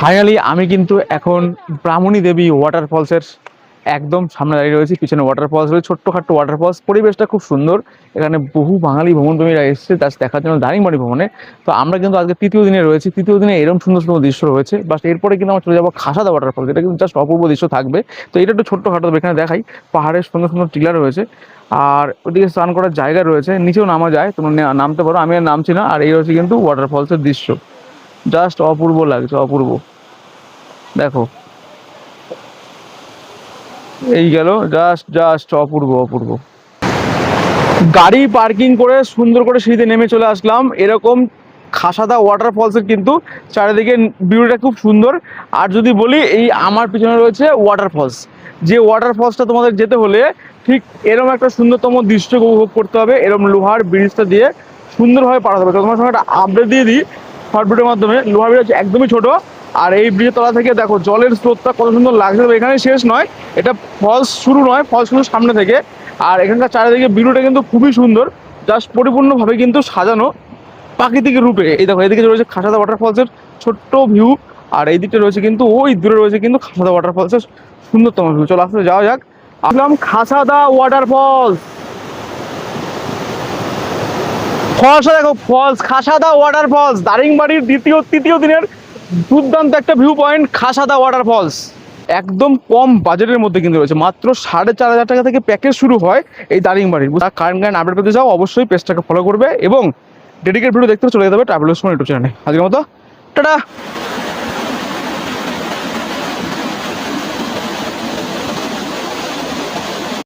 Finally আমি কিন্তু এখন ব্রাহ্মণী দেবী ওয়াটারফলসের একদম সামনে দাঁড়িয়ে রয়েছি। পিছনে ওয়াটারফলস রয়েছে, ছোট্টখাট্ট ওয়াটারফলস, পরিবেশটা খুব সুন্দর। এখানে বহু বাঙালি ভ্রমণপ্রেমীরা এসেছে তা দেখার জন্য দারিংবাড়ি ভ্রমণে। তো আমরা কিন্তু আজকে তৃতীয় দিনে রয়েছি। তৃতীয় দিনে এরকম সুন্দর সুন্দর দৃশ্য রয়েছে, বাট এরপরে কিন্তু আমরা চলে যাবো খাসাদা ওয়াটারফলস, এটা কিন্তু জাস্ট অপূর্ব দৃশ্য থাকবে। তো এটা একটু ছোট্টখাটো, এখানে দেখাই পাহাড়ের সুন্দর সুন্দর টিলা রয়েছে, আর ওদিকে স্নান করার জায়গা রয়েছে, নিচেও নামা যায়, তোমরা নামতে পারো, আমি আর নামছি না। আর এই হচ্ছে কিন্তু ওয়াটারফলসের দৃশ্য, জাস্ট অপূর্ব লাগছে, অপূর্ব। দেখো, এই গেল, জাস্ট জাস্ট অপূর্ব অপূর্ব। গাড়ি পার্কিং করে সুন্দর করে সিঁড়িতে নেমে চলে আসলাম। এরকম খাসাদা ওয়াটারফলসের কিন্তু চারিদিকে ভিউটা খুব সুন্দর। আর যদি বলি, এই আমার পিছনে রয়েছে ওয়াটারফলস। যে ওয়াটারফলসটা তোমাদের যেতে হলে ঠিক এরকম একটা সুন্দরতম দৃশ্য উপভোগ করতে হবে। এরকম লোহার ব্রিজটা দিয়ে সুন্দরভাবে পার হতে হবে। তোমার সঙ্গে একটা আপডেট দিয়ে দিই শর্ট ভিডিওর মাধ্যমে, লোহার ব্রিজ একদমই ছোট। আর এই ব্রিজের তলা থেকে দেখো জলের স্রোতটা কত সুন্দর লাগছে। তবে এখানে শেষ নয়, এটা ফলস শুরু নয়, ফলস শুরু সামনে থেকে। আর এখানকার চারিদিকে ভিউটা কিন্তু খুবই সুন্দর, জাস্ট পরিপূর্ণভাবে কিন্তু সাজানো প্রাকৃতিক রূপে। এই দেখো, এদিকে রয়েছে খাসাদা ওয়াটারফলসের ছোট্ট ভিউ, আর এই দিকটা রয়েছে কিন্তু, ওই দূরে রয়েছে কিন্তু খাসাদা ওয়াটারফলসের সুন্দরতম ভিউ। চলো আসলে যাওয়া যাক। আসলাম খাসাদা ওয়াটারফলস। ফলসটা দেখো, ফলস খাসাদা ওয়াটারফলস, দারিংবাড়ির তৃতীয় দিনের দুর্দান্ত একটা ভিউ পয়েন্ট খাসাদা ওয়াটারফলস। একদম কম বাজেটের মধ্যে কিন্তু রয়েছে, মাত্র 4,500 টাকা থেকে প্যাকেজ শুরু হয় এই দারিংবাড়ির। কারেন্ট আপডেট পেতে যাও, অবশ্যই পেজটাকে ফলো করবে এবং ডেডিকেট ভিডিও দেখতে চলে যেতে হবে ট্রাভেল ইউটিউব চ্যানেলে। আজকের মতো টাটা।